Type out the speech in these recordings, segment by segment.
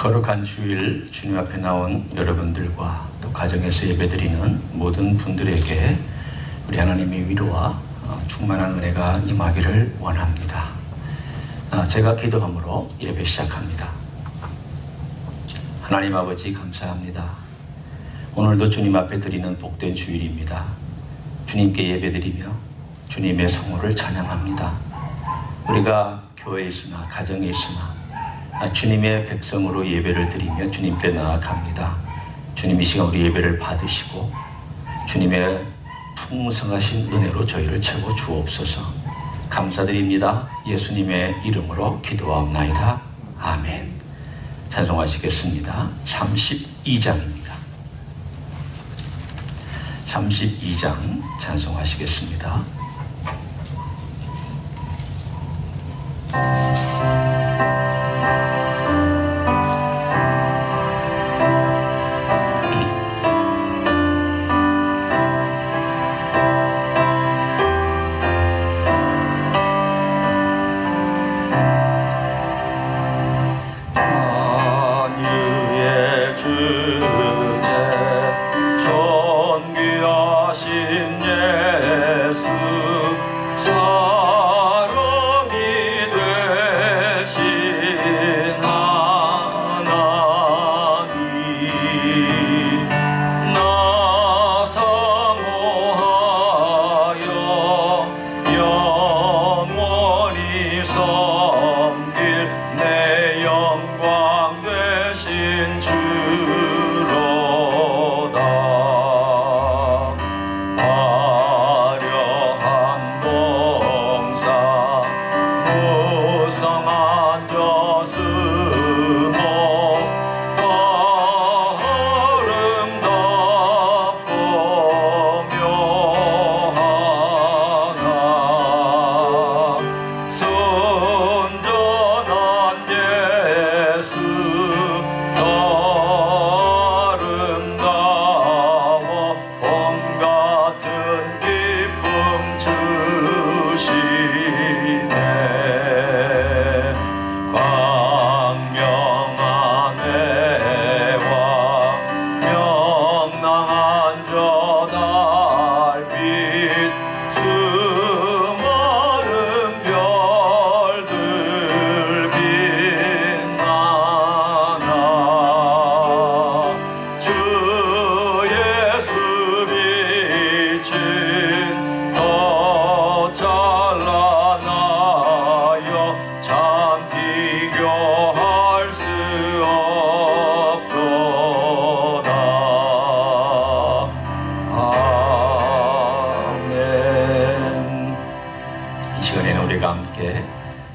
거룩한 주일 주님 앞에 나온 여러분들과 또 가정에서 예배드리는 모든 분들에게 우리 하나님의 위로와 충만한 은혜가 임하기를 원합니다. 제가 기도함으로 예배 시작합니다. 하나님 아버지 감사합니다. 오늘도 주님 앞에 드리는 복된 주일입니다. 주님께 예배드리며 주님의 성호를 찬양합니다. 우리가 교회에 있으나 가정에 있으나 주님의 백성으로 예배를 드리며 주님께 나아갑니다. 주님 이 시간 우리 예배를 받으시고 주님의 풍성하신 은혜로 저희를 채워 주옵소서. 감사드립니다. 예수님의 이름으로 기도하옵나이다. 아멘. 찬송하시겠습니다. 32장입니다. 32장 찬송하시겠습니다.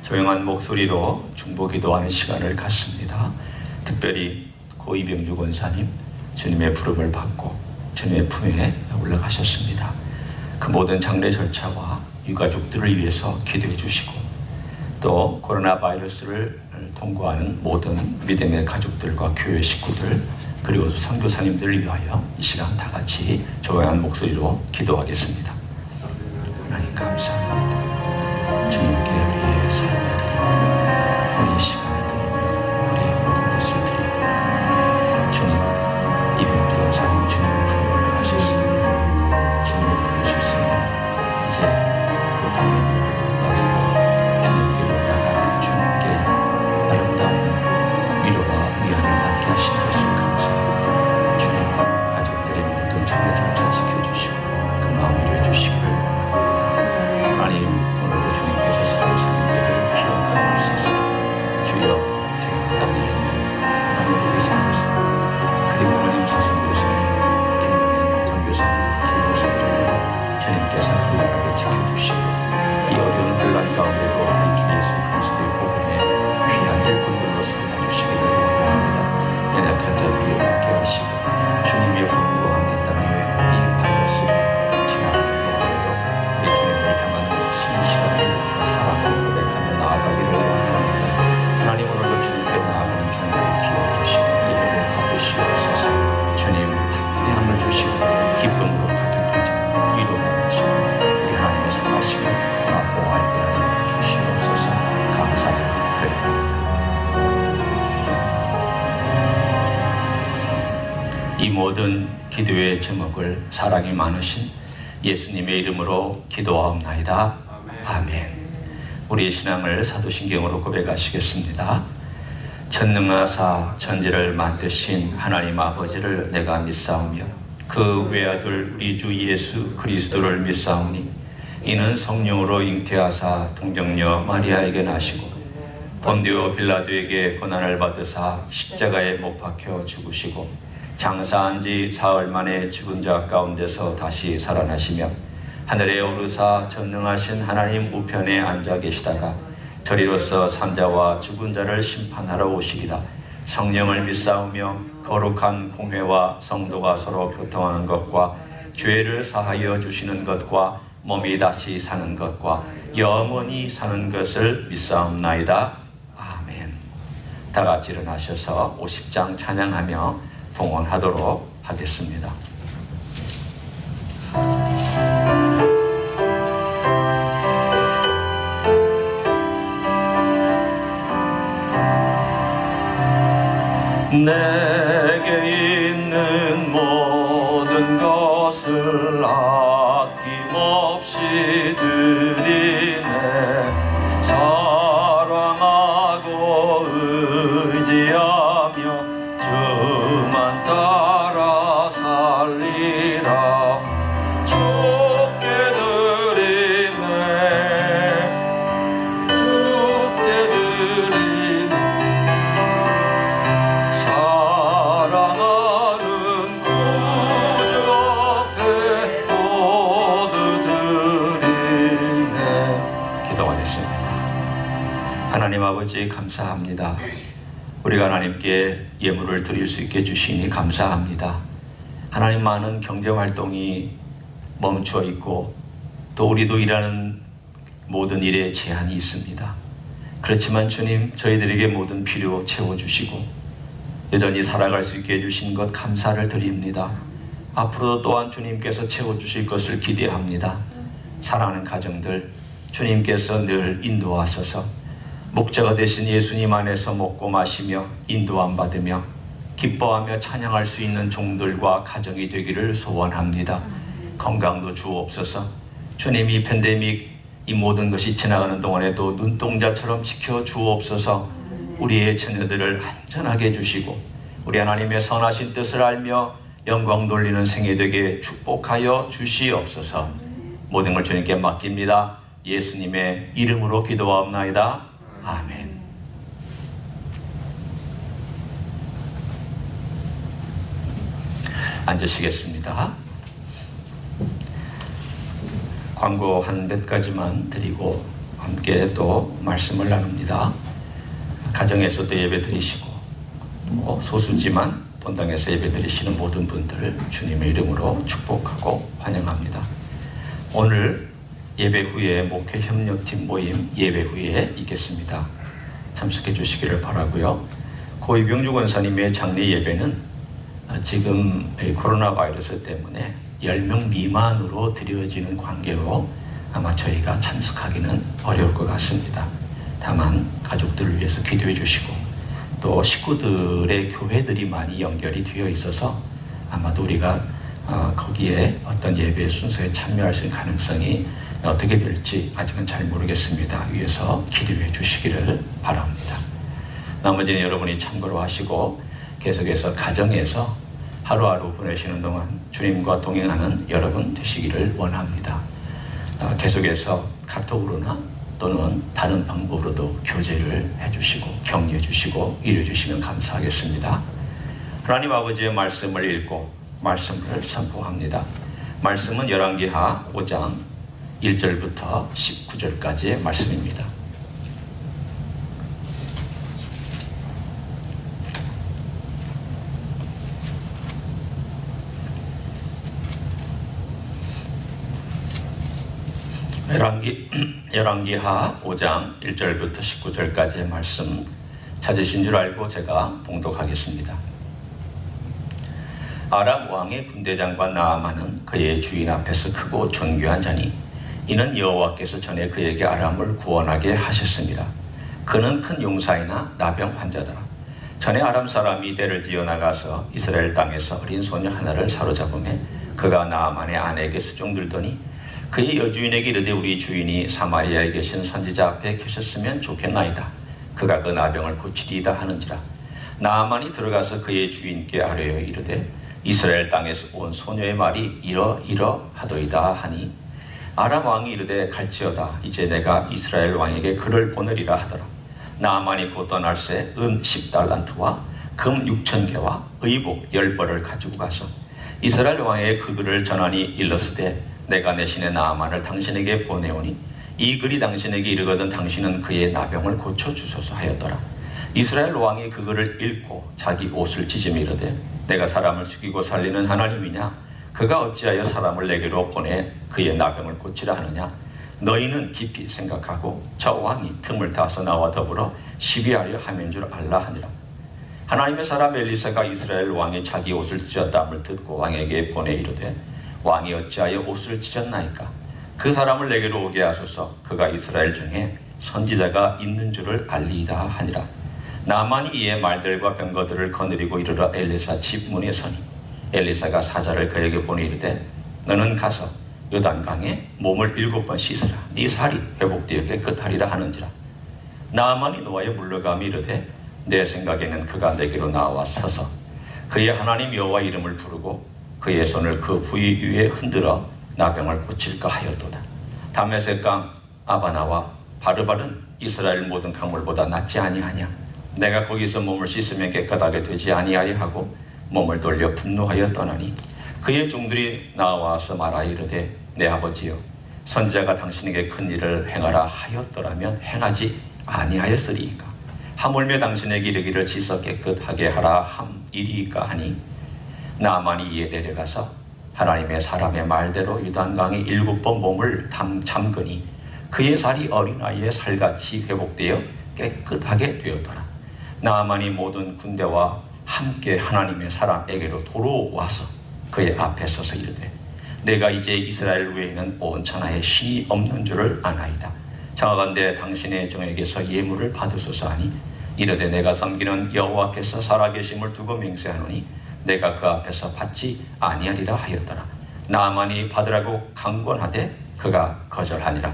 조용한 목소리로 중보기도하는 시간을 갖습니다. 특별히 고이병주 권사님 주님의 부름을 받고 주님의 품에 올라가셨습니다. 그 모든 장례 절차와 유가족들을 위해서 기도해 주시고 또 코로나 바이러스를 통과하는 모든 믿음의 가족들과 교회 식구들 그리고 선교사님들을 위하여 이 시간 다 같이 조용한 목소리로 기도하겠습니다. 하나님 감사합니다. 주님께 우리의 삶을 드리고 우리의 시간을 드리며 우리의 모든 것을 드립니다. 주님, 이병주 원사님 주님의 품에 올라가셨습니다. 주님의 부르셨습니다. 이제 고통의 무릎을 꿇고 주님께 올라가 주님께 아름다운 위로와 위안을 받게 하신 것을 감사합니다. 주님, 가족들의 모든 장례 절차 지켜주시고 그 마음 위로해 주시기를 원합니다. 하나님, 오늘도 주님께서 살아오신 일을 기억하옵소서. 주여, 저희 땅에 있는 하나님 우리 선교사 그리고 하나님 선교사님 김동현 선교사님 김동석님 주님께서 하루하루 지켜주시고 이 어려운 혼란 가운데도 우리 주 예수 그리스도의 복음에 귀한 일꾼들로 삼아주시기를 원합니다. 연약한 자들을 연약케 하시고 주님의 공로한 이 땅 위에 이 바이러스를 지나가는 동안에도 우리 주님을 향한 신실한 믿음과 사랑을 고백하며 나아가기를 원합니다. 하나님 오늘도 주님께 나아가는 중 모든 기도의 제목을 사랑이 많으신 예수님의 이름으로 기도하옵나이다. 아멘. 우리의 신앙을 사도신경으로 고백하시겠습니다. 전능하사 천지를 만드신 하나님 아버지를 내가 믿사오며 그 외아들 우리 주 예수 그리스도를 믿사오니 이는 성령으로 잉태하사 동정녀 마리아에게 나시고 본디오 빌라도에게 고난을 받으사 십자가에 못 박혀 죽으시고 장사한 지 사흘 만에 죽은 자 가운데서 다시 살아나시며 하늘에 오르사 전능하신 하나님 우편에 앉아 계시다가 저리로서 산자와 죽은 자를 심판하러 오시리라. 성령을 믿사오며 거룩한 공회와 성도가 서로 교통하는 것과 죄를 사하여 주시는 것과 몸이 다시 사는 것과 영원히 사는 것을 믿사옵나이다. 아멘. 다 같이 일어나셔서 50장 찬양하며 봉헌하도록 하겠습니다. 내게 있는 모든 것을 아낌없이 드리네. 사랑하고 의지하며 주만 따라 살리라. 주께 드리네. 주께 드리네. 사랑하는 구주 앞에 모두 드리네. 기도하겠습니다. 하나님 아버지 감사합니다. 우리가 하나님께 예물을 드릴 수 있게 주시니 감사합니다. 하나님, 많은 경제활동이 멈춰 있고 또 우리도 일하는 모든 일에 제한이 있습니다. 그렇지만 주님, 저희들에게 모든 필요 채워주시고 여전히 살아갈 수 있게 해주신 것 감사를 드립니다. 앞으로도 또한 주님께서 채워주실 것을 기대합니다. 사랑하는 가정들, 주님께서 늘 인도하소서. 목자가 되신 예수님 안에서 먹고 마시며 인도함 받으며 기뻐하며 찬양할 수 있는 종들과 가정이 되기를 소원합니다. 건강도 주옵소서. 주님, 이 팬데믹 이 모든 것이 지나가는 동안에도 눈동자처럼 지켜 주옵소서. 우리의 자녀들을 안전하게 해주시고 우리 하나님의 선하신 뜻을 알며 영광 돌리는 생애 되게 축복하여 주시옵소서. 모든 걸 주님께 맡깁니다. 예수님의 이름으로 기도하옵나이다. 아멘. 앉으시겠습니다. 광고 한 몇 가지만 드리고 함께 또 말씀을 나눕니다. 가정에서도 예배 드리시고 소수지만 본당에서 예배 드리시는 모든 분들 주님의 이름으로 축복하고 환영합니다. 오늘 예배 후에 목회 협력팀 모임 예배 후에 있겠습니다. 참석해 주시기를 바라고요. 고이병주 권사님의 장례 예배는 지금 코로나 바이러스 때문에 10명 미만으로 드려지는 관계로 아마 저희가 참석하기는 어려울 것 같습니다. 다만 가족들을 위해서 기도해 주시고 또 식구들의 교회들이 많이 연결이 되어 있어서 아마도 우리가 거기에 어떤 예배 순서에 참여할 수 있는 가능성이 어떻게 될지 아직은 잘 모르겠습니다. 위에서 기도해 주시기를 바랍니다. 나머지는 여러분이 참고로 하시고 계속해서 가정에서 하루하루 보내시는 동안 주님과 동행하는 여러분 되시기를 원합니다. 계속해서 카톡으로나 또는 다른 방법으로도 교제를 해주시고 격려해 주시고 이루어 주시면 감사하겠습니다. 하나님 아버지의 말씀을 읽고 말씀을 선포합니다. 말씀은 열왕기하 5장 1절부터 19절까지의 말씀입니다. 열왕기하 5장 1절부터 19절까지의 말씀 찾으신 줄 알고 제가 봉독하겠습니다. 아람 왕의 군대장관 나아만은 그의 주인 앞에서 크고 존귀한 자니 이는 여호와께서 전에 그에게 아람을 구원하게 하셨습니다. 그는 큰 용사이나 나병 환자더라. 전에 아람 사람이 대를 지어 나가서 이스라엘 땅에서 어린 소녀 하나를 사로잡음에 그가 나아만의 아내에게 수종들더니 그의 여주인에게 이르되 우리 주인이 사마리아에 계신 선지자 앞에 계셨으면 좋겠나이다. 그가 그 나병을 고치리이다 하는지라. 나아만이 들어가서 그의 주인께 아뢰어 이르되 이스라엘 땅에서 온 소녀의 말이 이러하도이다 하니 아람 왕이 이르되 갈지어다. 이제 내가 이스라엘 왕에게 그를 보내리라 하더라. 나아만이 곧 떠날새 은 10달란트와 금 6,000개와 의복 10벌을 가지고 가서 이스라엘 왕에게 그 글을 전하니 일렀으되 내가 내 신의 나아만을 당신에게 보내오니 이 글이 당신에게 이르거든 당신은 그의 나병을 고쳐주소서 하였더라. 이스라엘 왕이 그 글을 읽고 자기 옷을 찢으며 이르되 내가 사람을 죽이고 살리는 하나님이냐? 그가 어찌하여 사람을 내게로 보내 그의 나병을 고치라 하느냐? 너희는 깊이 생각하고 저 왕이 틈을 타서 나와 더불어 시비하려 함인 줄 알라 하니라. 하나님의 사람 엘리사가 이스라엘 왕이 자기 옷을 찢었다함을 듣고 왕에게 보내 이르되 왕이 어찌하여 옷을 찢었나이까? 그 사람을 내게로 오게 하소서. 그가 이스라엘 중에 선지자가 있는 줄을 알리이다 하니라. 나만이 이에 말들과 병거들을 거느리고 이르러 엘리사 집 문에 서니 엘리사가 사자를 그에게 보내 이르되 너는 가서 요단강에 몸을 7번 씻으라. 네 살이 회복되어 깨끗하리라 하는지라. 나아만이 노아에 물러가며 이르되 내 생각에는 그가 내게로 나와 서서 그의 하나님 여호와 이름을 부르고 그의 손을 그 부위 위에 흔들어 나병을 고칠까 하였도다. 다메섹강 아바나와 바르발은 이스라엘 모든 강물보다 낫지 아니하냐? 내가 거기서 몸을 씻으면 깨끗하게 되지 아니하리 하고 몸을 돌려 분노하여 떠나니 그의 종들이 나와서 말하 이르되 내 아버지여 선지자가 당신에게 큰 일을 행하라 하였더라면 행하지 아니하였으리이까? 하물며 당신에게 이르기를 씻어 깨끗하게 하라 함이리이까 하니 나아만이 이에 데려가서 하나님의 사람의 말대로 요단강에 7번 몸을 잠그니 그의 살이 어린아이의 살같이 회복되어 깨끗하게 되었더라. 나아만이 모든 군대와 함께 하나님의 사람에게로 돌아와서 그의 앞에 서서 이르되 내가 이제 이스라엘 외에는 온 천하에 신이 없는 줄을 아나이다. 청하건대 당신의 종에게서 예물을 받으소서 하니 이르되 내가 섬기는 여호와께서 살아계심을 두고 맹세하노니 내가 그 앞에서 받지 아니하리라 하였더라. 나아만이 받으라고 강권하되 그가 거절하니라.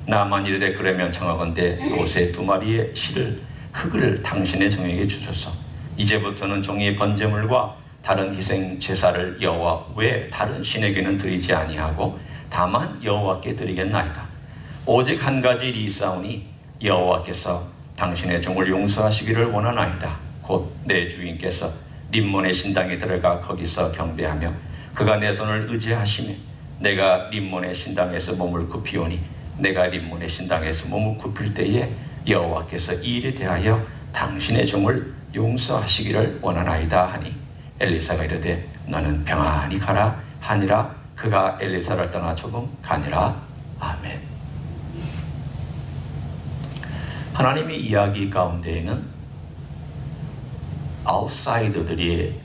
나아만이 이르되 그러면 청하건대 옷의 2마리의 흙을 당신의 종에게 주소서. 이제부터는 종이 번제물과 다른 희생 제사를 여호와 외 다른 신에게는 드리지 아니하고 다만 여호와께 드리겠나이다. 오직 한 가지 일이 있사오니 여호와께서 당신의 종을 용서하시기를 원하나이다. 곧 내 주인께서 림몬의 신당에 들어가 거기서 경배하며 그가 내 손을 의지하시며 내가 림몬의 신당에서 몸을 굽히오니 내가 림몬의 신당에서 몸을 굽힐 때에 여호와께서 이 일에 대하여 당신의 종을 용서하시기를 원하나이다 하니 엘리사가 이르되 너는 평안히 가라 하니라. 그가 엘리사를 떠나 조금 가니라. 아멘. 하나님의 이야기 가운데에는 아웃사이더들이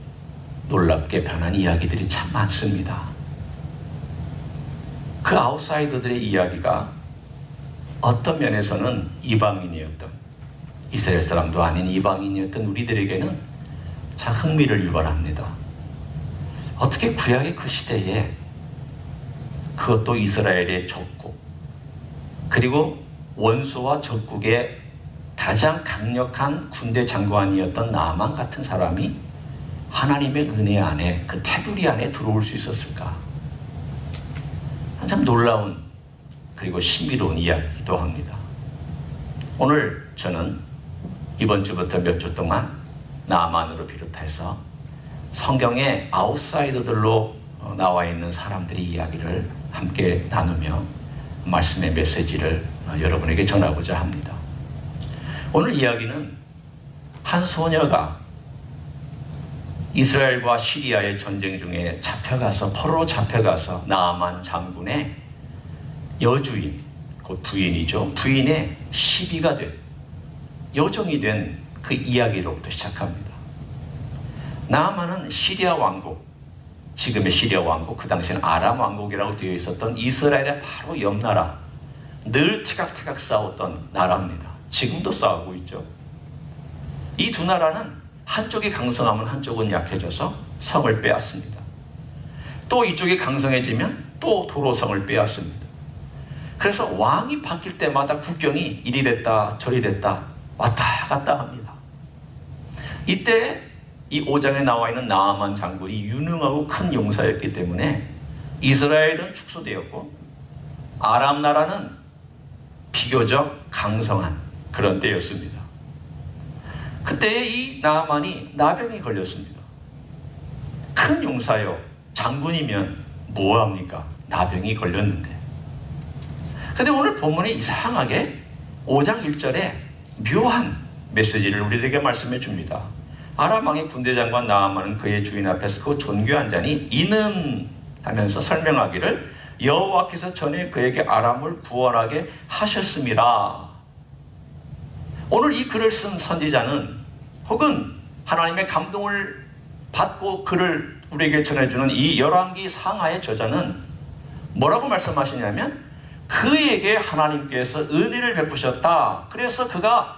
놀랍게 변한 이야기들이 참 많습니다. 그 아웃사이더들의 이야기가 어떤 면에서는 이방인이었던, 이스라엘 사람도 아닌 이방인이었던 우리들에게는 참 흥미를 유발합니다. 어떻게 구약의 그 시대에 그것도 이스라엘의 적국, 그리고 원수와 적국의 가장 강력한 군대 장관이었던 나아만 같은 사람이 하나님의 은혜 안에, 그 테두리 안에 들어올 수 있었을까? 참 놀라운 그리고 신비로운 이야기이기도 합니다. 오늘 저는 이번 주부터 몇 주 동안 나아만으로 비롯해서 성경의 아웃사이더들로 나와 있는 사람들의 이야기를 함께 나누며 말씀의 메시지를 여러분에게 전하고자 합니다. 오늘 이야기는 한 소녀가 이스라엘과 시리아의 전쟁 중에 포로로 잡혀가서 나아만 장군의 여주인, 곧 부인이죠. 부인의 시비가 된, 요정이 된 그 이야기로부터 시작합니다. 나아만은 시리아 왕국, 지금의 시리아 왕국, 그 당시에는 아람 왕국이라고 되어 있었던 이스라엘의 바로 옆 나라, 늘 티각티각 싸웠던 나라입니다. 지금도 싸우고 있죠. 이 두 나라는 한쪽이 강성하면 한쪽은 약해져서 성을 빼앗습니다. 또 이쪽이 강성해지면 또 도로 성을 빼앗습니다. 그래서 왕이 바뀔 때마다 국경이 이리 됐다 저리 됐다 왔다 갔다 합니다. 이때 이 5장에 나와 있는 나아만 장군이 유능하고 큰 용사였기 때문에 이스라엘은 축소되었고 아람 나라는 비교적 강성한 그런 때였습니다. 그때 이 나아만이 나병이 걸렸습니다. 큰 용사요, 장군이면 뭐합니까? 나병이 걸렸는데. 근데 오늘 본문이 이상하게 5장 1절에 묘한 메시지를 우리에게 말씀해 줍니다. 아람 왕의 군대장관 나아만은 그의 주인 앞에서 그 존귀한 자니 이는 하면서 설명하기를 여호와께서 전에 그에게 아람을 구원하게 하셨습니다. 오늘 이 글을 쓴 선지자는 혹은 하나님의 감동을 받고 글을 우리에게 전해주는 이 열왕기 상하의 저자는 뭐라고 말씀하시냐면 그에게 하나님께서 은혜를 베푸셨다. 그래서 그가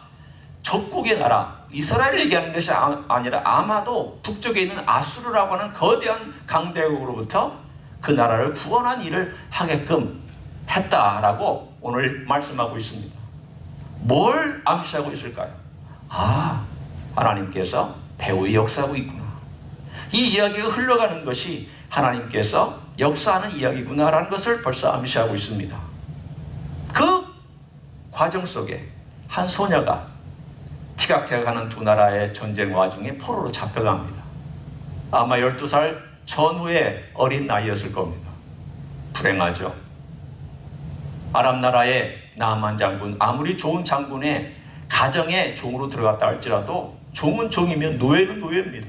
적국의 나라 이스라엘을 얘기하는 것이 아니라 아마도 북쪽에 있는 아수르라고 하는 거대한 강대국으로부터 그 나라를 구원한 일을 하게끔 했다라고 오늘 말씀하고 있습니다. 뭘 암시하고 있을까요? 하나님께서 배후에 역사하고 있구나. 이 이야기가 흘러가는 것이 하나님께서 역사하는 이야기구나라는 것을 벌써 암시하고 있습니다. 그 과정 속에 한 소녀가 티각태각하는 두 나라의 전쟁 와중에 포로로 잡혀갑니다. 아마 12살 전후의 어린 나이였을 겁니다. 불행하죠. 아람 나라의 나아만 장군, 아무리 좋은 장군의 가정에 종으로 들어갔다 할지라도 종은 종이면 노예는 노예입니다.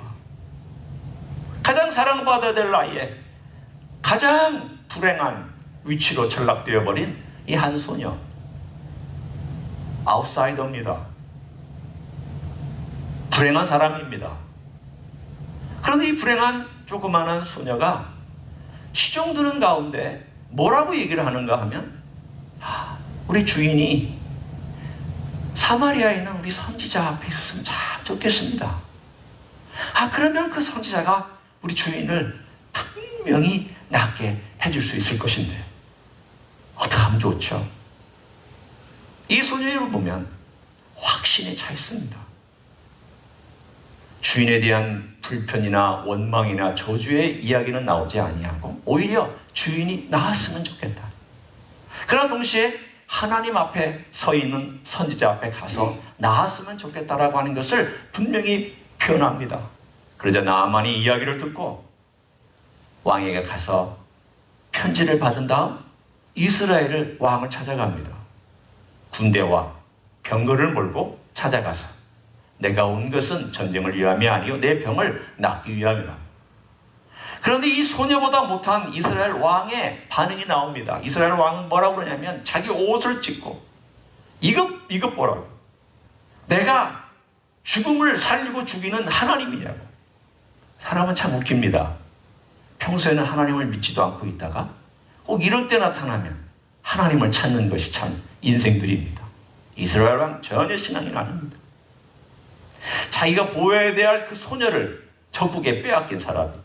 가장 사랑받아야 될 나이에 가장 불행한 위치로 전락되어 버린 이 한 소녀, 아웃사이더입니다. 불행한 사람입니다. 그런데 이 불행한 조그마한 소녀가 시종 드는 가운데 뭐라고 얘기를 하는가 하면 우리 주인이 사마리아에 있는 우리 선지자 앞에 있었으면 참 좋겠습니다. 그러면 그 선지자가 우리 주인을 분명히 낫게 해줄 수 있을 것인데 어떻게 하면 좋죠? 이 소녀를 보면 확신에 차 있습니다. 주인에 대한 불편이나 원망이나 저주의 이야기는 나오지 아니하고 오히려 주인이 나았으면 좋겠다. 그러나 동시에 하나님 앞에 서 있는 선지자 앞에 가서 나았으면 좋겠다라고 하는 것을 분명히 표현합니다. 그러자 나아만이 이야기를 듣고 왕에게 가서 편지를 받은 다음 이스라엘을 왕을 찾아갑니다. 군대와 병거를 몰고 찾아가서 내가 온 것은 전쟁을 위함이 아니요 내 병을 낫기 위함이라. 그런데 이 소녀보다 못한 이스라엘 왕의 반응이 나옵니다. 이스라엘 왕은 뭐라고 그러냐면 자기 옷을 찢고 이것 보라고. 내가 죽음을 살리고 죽이는 하나님이냐고. 사람은 참 웃깁니다. 평소에는 하나님을 믿지도 않고 있다가 꼭 이럴 때 나타나면 하나님을 찾는 것이 참 인생들입니다. 이스라엘 왕 전혀 신앙이 아닙니다. 자기가 보호해야 될 그 소녀를 적국에 빼앗긴 사람입니다.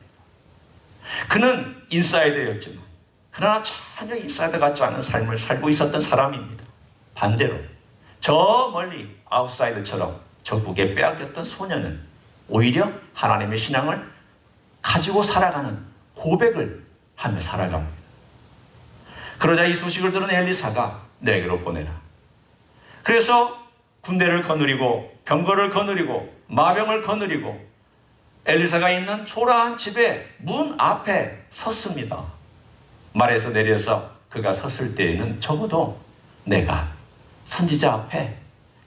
그는 인사이더였지만 그러나 전혀 인사이더 같지 않은 삶을 살고 있었던 사람입니다. 반대로 저 멀리 아웃사이더처럼 적국에 빼앗겼던 소녀는 오히려 하나님의 신앙을 가지고 살아가는 고백을 하며 살아갑니다. 그러자 이 소식을 들은 엘리사가 내게로 보내라. 그래서 군대를 거느리고 병거를 거느리고 마병을 거느리고 엘리사가 있는 초라한 집의 문 앞에 섰습니다. 말에서 내려서 그가 섰을 때에는 적어도 내가 선지자 앞에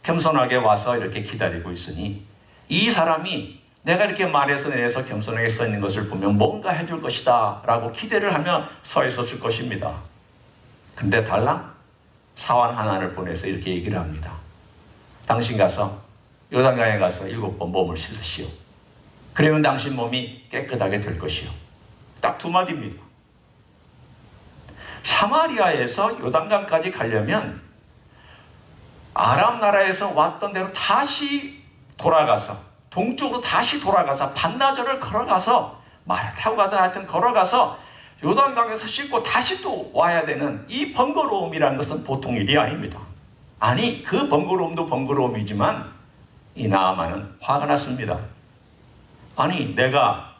겸손하게 와서 이렇게 기다리고 있으니 이 사람이 내가 이렇게 말에서 내려서 겸손하게 서 있는 것을 보면 뭔가 해줄 것이다 라고 기대를 하며 서 있었을 것입니다. 근데 달랑 사환 하나를 보내서 이렇게 얘기를 합니다. 당신 가서 요단강에 가서 7번 몸을 씻으시오. 그러면 당신 몸이 깨끗하게 될 것이요. 딱 두 마디입니다. 사마리아에서 요단강까지 가려면 아람 나라에서 왔던 대로 다시 동쪽으로 다시 돌아가서 반나절을 걸어가서 말을 타고 가든 하여튼 걸어가서 요단강에서 씻고 다시 또 와야 되는 이 번거로움이라는 것은 보통 일이 아닙니다. 아니, 그 번거로움도 번거로움이지만 이 나아만은 화가 났습니다. 아니, 내가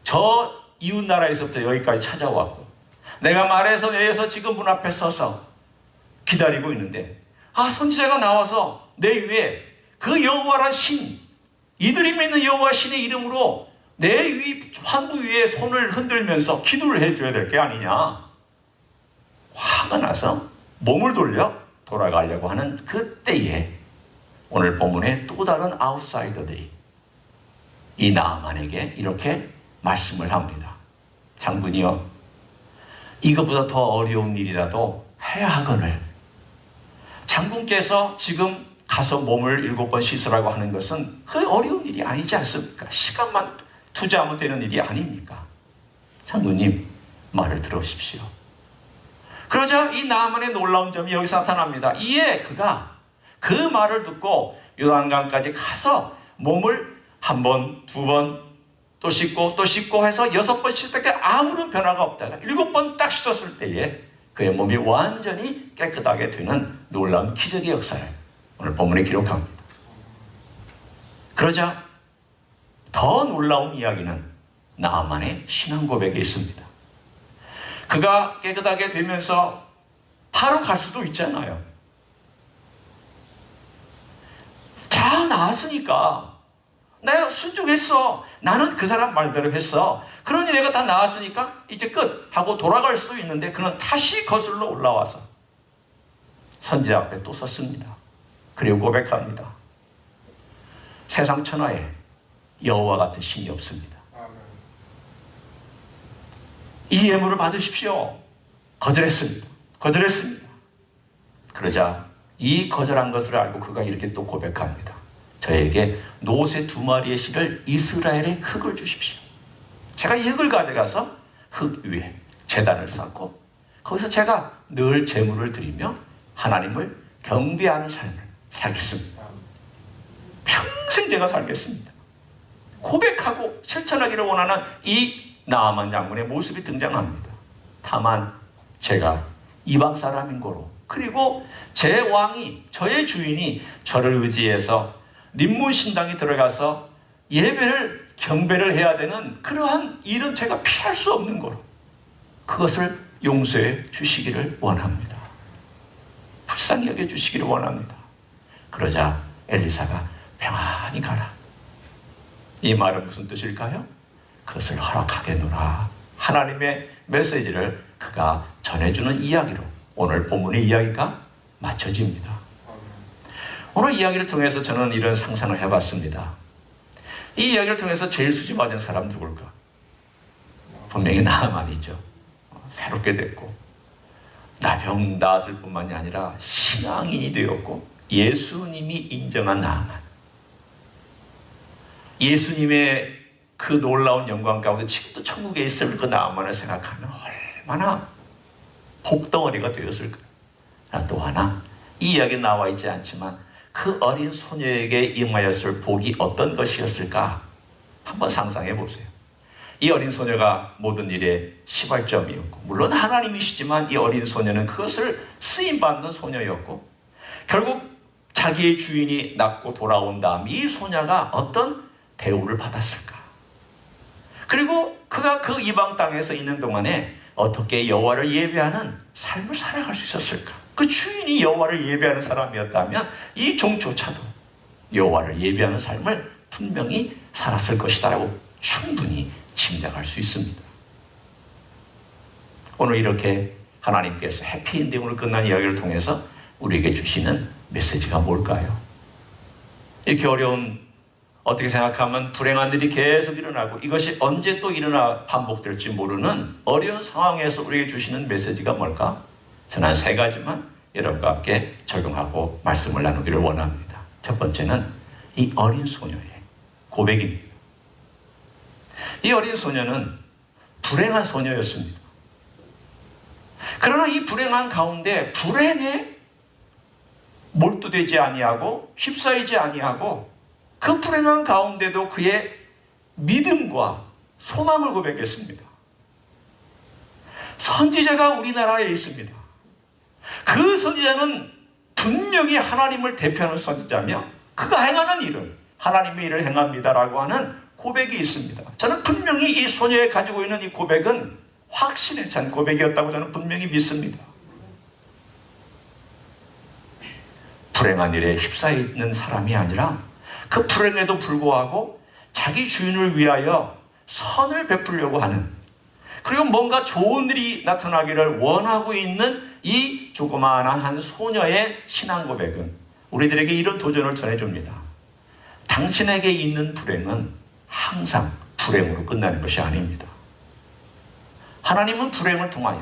저 이웃나라에서부터 여기까지 찾아왔고 내가 말해서 내에서 지금 문 앞에 서서 기다리고 있는데 선지자가 나와서 내 위에 그 여호와란 신, 이들이 믿는 여호와 신의 이름으로 내 환부 위에 손을 흔들면서 기도를 해줘야 될 게 아니냐. 화가 나서 몸을 돌아가려고 하는 그때에 오늘 본문에 또 다른 아웃사이더들이 이 나아만에게 이렇게 말씀을 합니다. 장군이여, 이것보다 더 어려운 일이라도 해야 하거늘 장군께서 지금 가서 몸을 7번 씻으라고 하는 것은 그 어려운 일이 아니지 않습니까? 시간만 투자하면 되는 일이 아닙니까? 장군님, 말을 들으십시오. 그러자 이 나아만의 놀라운 점이 여기서 나타납니다. 이에 그가 그 말을 듣고 요단강까지 가서 몸을 1번, 2번 또 씻고 해서 6번 씻을 때 아무런 변화가 없다가 7번 딱 씻었을 때에 그의 몸이 완전히 깨끗하게 되는 놀라운 기적의 역사를 오늘 본문에 기록합니다. 그러자 더 놀라운 이야기는 나아만의 신앙 고백에 있습니다. 그가 깨끗하게 되면서 바로 갈 수도 있잖아요. 다 나았으니까 내가 순종했어. 나는 그 사람 말대로 했어. 그러니 내가 다 나았으니까 이제 끝 하고 돌아갈 수도 있는데 그는 다시 거슬러 올라와서 선지자 앞에 또 섰습니다. 그리고 고백합니다. 세상 천하에 여호와 같은 신이 없습니다. 이 예물을 받으십시오. 거절했습니다. 그러자 이 거절한 것을 알고 그가 이렇게 또 고백합니다. 저에게 노새 2마리의 실을 이스라엘의 흙을 주십시오. 제가 이 흙을 가져가서 흙 위에 제단을 쌓고 거기서 제가 늘 제물을 드리며 하나님을 경배하는 삶을 살겠습니다. 평생 제가 살겠습니다. 고백하고 실천하기를 원하는 이 나아만 장군의 모습이 등장합니다. 다만 제가 이방 사람인 거로, 그리고 제 왕이, 저의 주인이 저를 의지해서 림몬 신당에 들어가서 예배를 경배를 해야 되는 그러한 일은 제가 피할 수 없는 거로 그것을 용서해 주시기를 원합니다. 불쌍히 여겨 주시기를 원합니다. 그러자 엘리사가 평안히 가라. 이 말은 무슨 뜻일까요? 그것을 허락하겠노라. 하나님의 메시지를 그가 전해주는 이야기로 오늘 본문의 이야기가 맞춰집니다. 오늘 이야기를 통해서 저는 이런 상상을 해봤습니다. 이 이야기를 통해서 제일 수줍어진 사람 누굴까? 분명히 나아만이죠. 새롭게 됐고 나병 나았을 뿐만이 아니라 신앙인이 되었고 예수님이 인정한 나아만. 예수님의 그 놀라운 영광 가운데 지금도 천국에 있을 그 나아만을 생각하면 얼마나 복덩어리가 되었을까. 또 하나, 이 이야기에 나와 있지 않지만 그 어린 소녀에게 임하였을 복이 어떤 것이었을까 한번 상상해 보세요. 이 어린 소녀가 모든 일의 시발점이었고, 물론 하나님이시지만 이 어린 소녀는 그것을 쓰임받는 소녀였고, 결국 자기의 주인이 낳고 돌아온 다음 이 소녀가 어떤 대우를 받았을까. 그리고 그가 그 이방 땅에서 있는 동안에 어떻게 여호와를 예배하는 삶을 살아갈 수 있었을까. 그 주인이 여호와를 예배하는 사람이었다면 이 종조차도 여호와를 예배하는 삶을 분명히 살았을 것이다라고 충분히 짐작할 수 있습니다. 오늘 이렇게 하나님께서 해피엔딩으로 끝난 이야기를 통해서 우리에게 주시는 메시지가 뭘까요? 이렇게 어려운, 어떻게 생각하면 불행한 일이 계속 일어나고 이것이 언제 또 반복될지 모르는 어려운 상황에서 우리에게 주시는 메시지가 뭘까? 저는 3가지만 여러분과 함께 적용하고 말씀을 나누기를 원합니다. 첫 번째는 이 어린 소녀의 고백입니다. 이 어린 소녀는 불행한 소녀였습니다. 그러나 이 불행한 가운데 불행에 몰두되지 아니하고 휩싸이지 아니하고 그 불행한 가운데도 그의 믿음과 소망을 고백했습니다. 선지자가 우리나라에 있습니다. 그 선지자는 분명히 하나님을 대표하는 선지자며 그가 행하는 일은 하나님의 일을 행합니다라고 하는 고백이 있습니다. 저는 분명히 이 소녀의 가지고 있는 이 고백은 확신에 찬 고백이었다고 저는 분명히 믿습니다. 불행한 일에 휩싸여 있는 사람이 아니라 그 불행에도 불구하고 자기 주인을 위하여 선을 베풀려고 하는, 그리고 뭔가 좋은 일이 나타나기를 원하고 있는 이 조그마한 한 소녀의 신앙 고백은 우리들에게 이런 도전을 전해줍니다. 당신에게 있는 불행은 항상 불행으로 끝나는 것이 아닙니다. 하나님은 불행을 통하여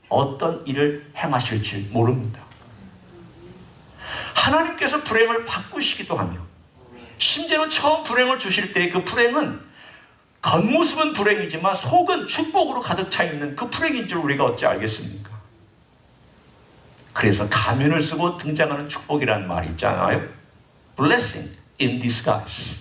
어떤 일을 행하실지 모릅니다. 하나님께서 불행을 바꾸시기도 하며, 심지어는 처음 불행을 주실 때 그 불행은 겉모습은 불행이지만 속은 축복으로 가득 차 있는 그 불행인 줄 우리가 어찌 알겠습니까? 그래서 가면을 쓰고 등장하는 축복이라는 말이 있잖아요. Blessing in disguise.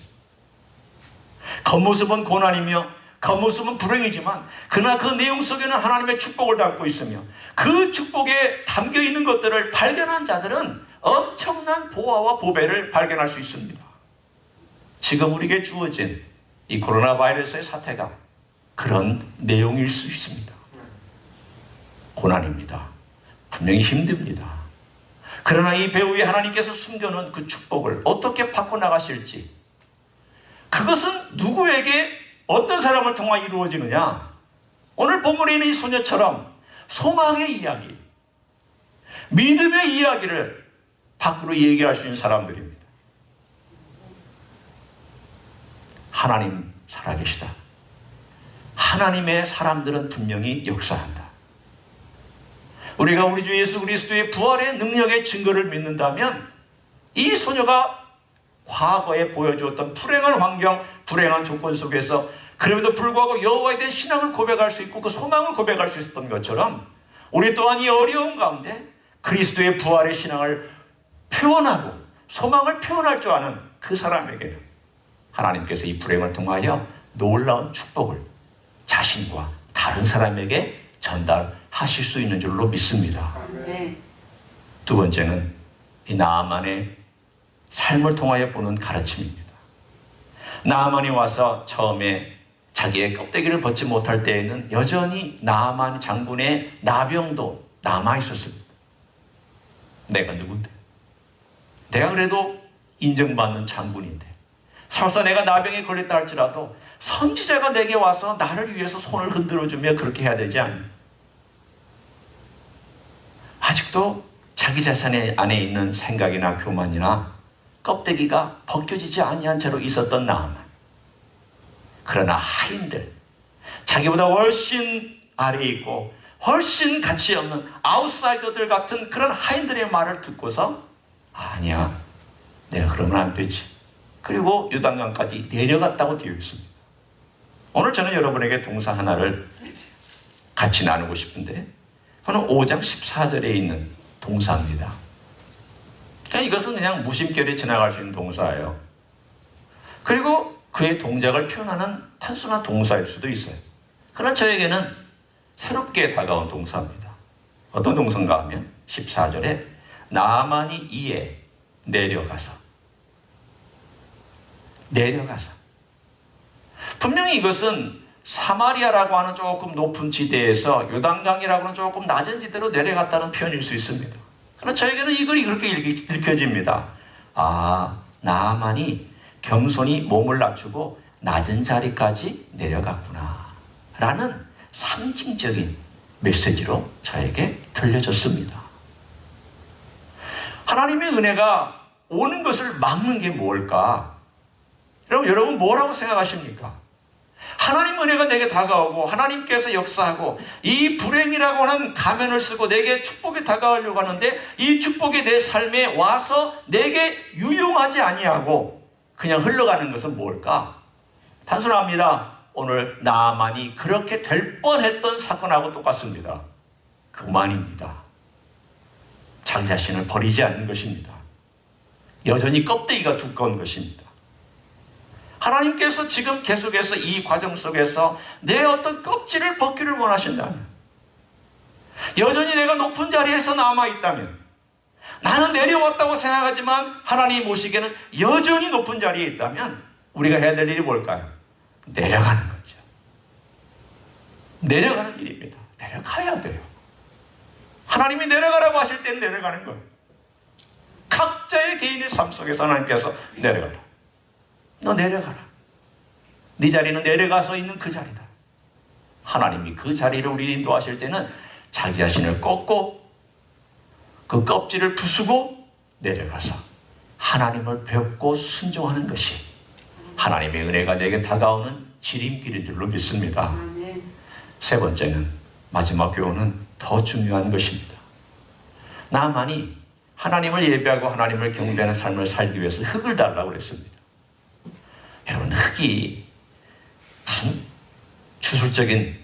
겉모습은 고난이며 겉모습은 불행이지만 그러나 그 내용 속에는 하나님의 축복을 담고 있으며 그 축복에 담겨 있는 것들을 발견한 자들은 엄청난 보화와 보배를 발견할 수 있습니다. 지금 우리에게 주어진 이 코로나 바이러스의 사태가 그런 내용일 수 있습니다. 고난입니다. 분명히 힘듭니다. 그러나 이 배우에 하나님께서 숨겨놓은 그 축복을 어떻게 바꿔나가실지, 그것은 누구에게 어떤 사람을 통해 이루어지느냐? 오늘 본문에 있는 이 소녀처럼 소망의 이야기, 믿음의 이야기를 밖으로 얘기할 수 있는 사람들입니다. 하나님 살아계시다. 하나님의 사람들은 분명히 역사한다. 우리가 우리 주 예수 그리스도의 부활의 능력의 증거를 믿는다면 이 소녀가 과거에 보여주었던 불행한 환경, 불행한 조건 속에서 그럼에도 불구하고 여호와에 대한 신앙을 고백할 수 있고 그 소망을 고백할 수 있었던 것처럼 우리 또한 이 어려운 가운데 그리스도의 부활의 신앙을 표현하고 소망을 표현할 줄 아는 그 사람에게 하나님께서 이 불행을 통하여 놀라운 축복을 자신과 다른 사람에게 전달하실 수 있는 줄로 믿습니다. 두 번째는 이 나아만의 삶을 통하여 보는 가르침입니다. 나아만이 와서 처음에 자기의 껍데기를 벗지 못할 때에는 여전히 나아만 장군의 나병도 남아 있었습니다. 내가 누군데? 내가 그래도 인정받는 장군인데, 설사 내가 나병에 걸렸다 할지라도 선지자가 내게 와서 나를 위해서 손을 흔들어주며 그렇게 해야 되지 않니? 아직도 자기 자신 안에 있는 생각이나 교만이나 껍데기가 벗겨지지 아니한 채로 있었던 나아만. 그러나 하인들, 자기보다 훨씬 아래에 있고 훨씬 가치 없는 아웃사이더들 같은 그런 하인들의 말을 듣고서 아니야, 내가 그러면 안 되지. 그리고 요단강까지 내려갔다고 되어 있습니다. 오늘 저는 여러분에게 동사 하나를 같이 나누고 싶은데, 그건 5장 14절에 있는 동사입니다. 그러니까 이것은 그냥 무심결에 지나갈 수 있는 동사예요. 그리고 그의 동작을 표현하는 단순한 동사일 수도 있어요. 그러나 저에게는 새롭게 다가온 동사입니다. 어떤 동사인가 하면 14절에 나아만이 이에 내려가서 분명히 이것은 사마리아라고 하는 조금 높은 지대에서 요단강이라고 하는 조금 낮은 지대로 내려갔다는 표현일 수 있습니다. 그러나 저에게는 이 글이 그렇게 읽혀집니다. 아, 나아만이 겸손히 몸을 낮추고 낮은 자리까지 내려갔구나 라는 상징적인 메시지로 저에게 들려졌습니다. 하나님의 은혜가 오는 것을 막는 게 뭘까? 여러분 뭐라고 생각하십니까? 하나님 은혜가 내게 다가오고 하나님께서 역사하고 이 불행이라고 하는 가면을 쓰고 내게 축복이 다가오려고 하는데 이 축복이 내 삶에 와서 내게 유용하지 아니하고 그냥 흘러가는 것은 뭘까? 단순합니다. 오늘 나아만이 그렇게 될 뻔했던 사건하고 똑같습니다. 교만입니다. 자기 자신을 버리지 않는 것입니다. 여전히 껍데기가 두꺼운 것입니다. 하나님께서 지금 계속해서 이 과정 속에서 내 어떤 껍질을 벗기를 원하신다면, 여전히 내가 높은 자리에서 남아있다면, 나는 내려왔다고 생각하지만 하나님 보시기에는 여전히 높은 자리에 있다면 우리가 해야 될 일이 뭘까요? 내려가는 거죠. 내려가는 일입니다. 내려가야 돼요. 하나님이 내려가라고 하실 때는 내려가는 거예요. 각자의 개인의 삶 속에서 하나님께서 내려가라. 너 내려가라. 네 자리는 내려가서 있는 그 자리다. 하나님이 그 자리를 우리 인도하실 때는 자기 자신을 꺾고 그 껍질을 부수고 내려가서 하나님을 뵙고 순종하는 것이 하나님의 은혜가 내게 다가오는 지름길인 줄로 믿습니다. 세 번째는, 마지막 교훈은 더 중요한 것입니다. 나만이 하나님을 예배하고 하나님을 경배하는 삶을 살기 위해서 흙을 달라고 그랬습니다. 여러분, 흙이 무슨 주술적인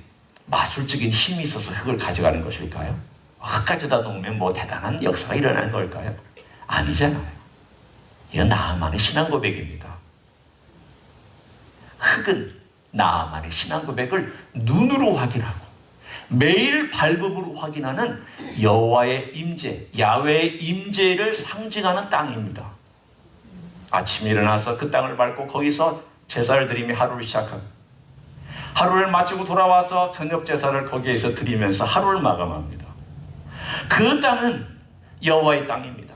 마술적인 힘이 있어서 흙을 가져가는 것일까요? 흙 가져다 놓으면 뭐 대단한 역사가 일어나는 걸까요? 아니잖아요. 이건 나만의 신앙 고백입니다. 흙은 나만의 신앙 고백을 눈으로 확인하고 매일 발버둥으로 확인하는 여호와의 임재, 야훼의 임재를 상징하는 땅입니다. 아침에 일어나서 그 땅을 밟고 거기서 제사를 드리며 하루를 시작합니다. 하루를 마치고 돌아와서 저녁 제사를 거기에서 드리면서 하루를 마감합니다. 그 땅은 여호와의 땅입니다.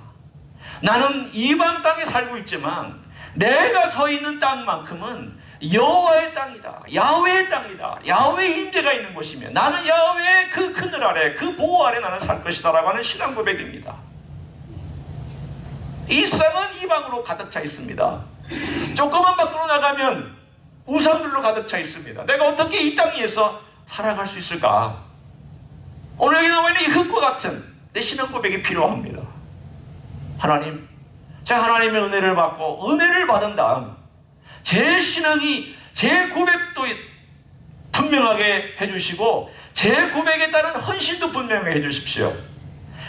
나는 이방 땅에 살고 있지만 내가 서 있는 땅만큼은 여호와의 땅이다. 야훼의 땅이다. 야훼의 임재가 있는 곳이며 나는 야훼의 그 그늘 아래, 그 보호 아래 나는 살 것이다 라고 하는 신앙 고백입니다. 이 땅은 이방으로 가득 차 있습니다. 조금만 밖으로 나가면 우상들로 가득 차 있습니다. 내가 어떻게 이 땅 위에서 살아갈 수 있을까? 오늘 여기 나와 있는 이 흙과 같은 내 신앙 고백이 필요합니다. 하나님, 제가 하나님의 은혜를 받고 은혜를 받은 다음 제 신앙이, 제 고백도 분명하게 해주시고 제 고백에 따른 헌신도 분명하게 해주십시오.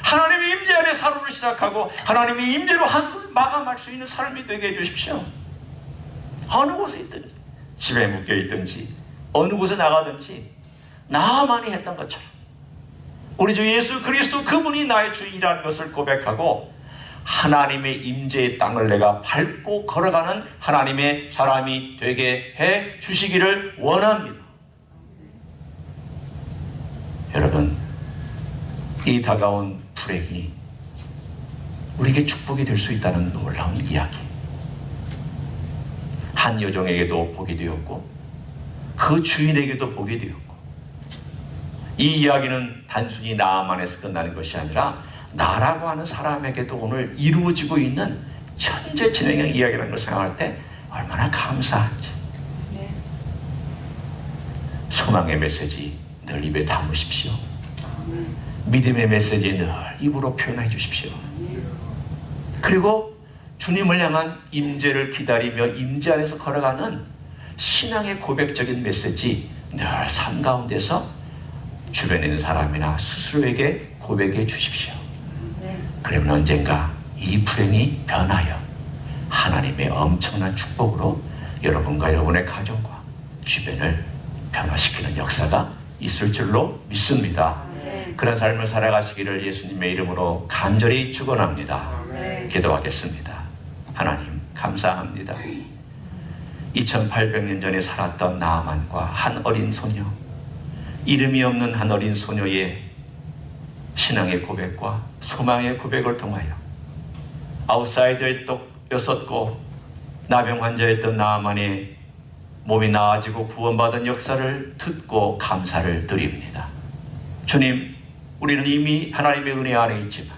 하나님의 임재 안에 하루를 시작하고 하나님의 임재로 하루를 마감할 수 있는 삶이 되게 해주십시오. 어느 곳에 있든지, 집에 묶여 있든지 어느 곳에 나가든지 나만이 했던 것처럼 우리 주 예수 그리스도 그분이 나의 주인이라는 것을 고백하고 하나님의 임재의 땅을 내가 밟고 걸어가는 하나님의 사람이 되게 해 주시기를 원합니다. 여러분, 이 다가온 불행이 우리에게 축복이 될 수 있다는 놀라운 이야기. 한 여종에게도 복이 되었고 그 주인에게도 복이 되었고, 이 이야기는 단순히 나만에서 끝나는 것이 아니라 나라고 하는 사람에게도 오늘 이루어지고 있는 천재진행형 이야기라는 걸 생각할 때 얼마나 감사한지. 소망의 메시지 늘 입에 담으십시오. 믿음의 메시지 늘 입으로 표현해 주십시오. 그리고 주님을 향한 임재를 기다리며 임재 안에서 걸어가는 신앙의 고백적인 메시지 늘 삶 가운데서 주변에 있는 사람이나 스스로에게 고백해 주십시오. 그러면 언젠가 이 불행이 변하여 하나님의 엄청난 축복으로 여러분과 여러분의 가정과 주변을 변화시키는 역사가 있을 줄로 믿습니다. 그런 삶을 살아가시기를 예수님의 이름으로 간절히 축원합니다. 기도하겠습니다. 하나님, 감사합니다. 2800년 전에 살았던 나아만과 한 어린 소녀, 이름이 없는 한 어린 소녀의 신앙의 고백과 소망의 고백을 통하여 아웃사이더였었고 나병 환자였던 나아만의 몸이 나아지고 구원받은 역사를 듣고 감사를 드립니다. 주님, 우리는 이미 하나님의 은혜 안에 있지만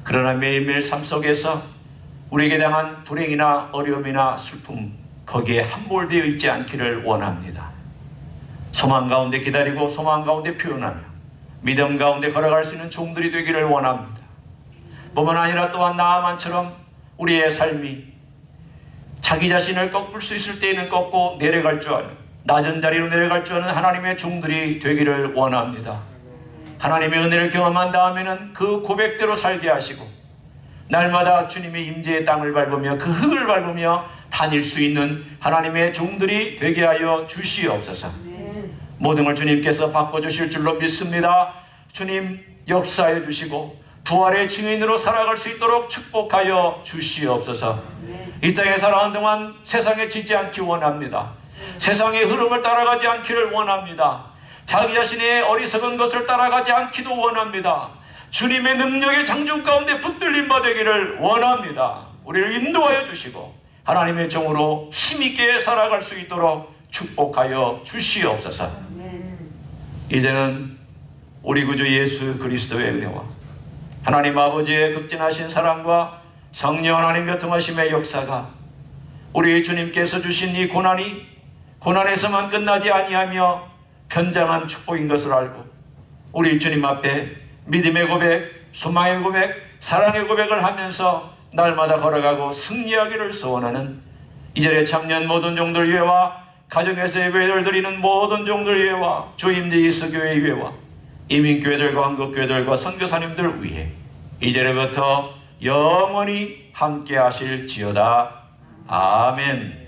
그러나 매일매일 삶 속에서 우리에게 당한 불행이나 어려움이나 슬픔, 거기에 함몰되어 있지 않기를 원합니다. 소망 가운데 기다리고 소망 가운데 표현하며 믿음 가운데 걸어갈 수 있는 종들이 되기를 원합니다. 뿐만 아니라 또한 나아만처럼 우리의 삶이 자기 자신을 꺾을 수 있을 때에는 꺾고 내려갈 줄 아는, 낮은 자리로 내려갈 줄 아는 하나님의 종들이 되기를 원합니다. 하나님의 은혜를 경험한 다음에는 그 고백대로 살게 하시고 날마다 주님의 임재의 땅을 밟으며 그 흙을 밟으며 다닐 수 있는 하나님의 종들이 되게 하여 주시옵소서. 모든 걸 주님께서 바꿔주실 줄로 믿습니다. 주님 역사해 주시고 부활의 증인으로 살아갈 수 있도록 축복하여 주시옵소서. 이 땅에 살아가는 동안 세상에 지지 않기 원합니다. 세상의 흐름을 따라가지 않기를 원합니다. 자기 자신의 어리석은 것을 따라가지 않기도 원합니다. 주님의 능력의 장중 가운데 붙들림 받기를 원합니다. 우리를 인도하여 주시고 하나님의 종으로 힘있게 살아갈 수 있도록 축복하여 주시옵소서. 이제는 우리 구주 예수 그리스도의 은혜와 하나님 아버지의 극진하신 사랑과 성령 하나님 교통하심의 역사가 우리 주님께서 주신 이 고난이 고난에서만 끝나지 아니하며 변장한 축복인 것을 알고 우리 주님 앞에 믿음의 고백, 소망의 고백, 사랑의 고백을 하면서 날마다 걸어가고 승리하기를 소원하는 이절의 참년 모든 종들 위에와 가정에서 예배를 드리는 모든 종들 위에와 주임제 예수교회 위에와 이민교회들과 한국교회들과 선교사님들 위해 이제부터 영원히 함께 하실지어다. 아멘.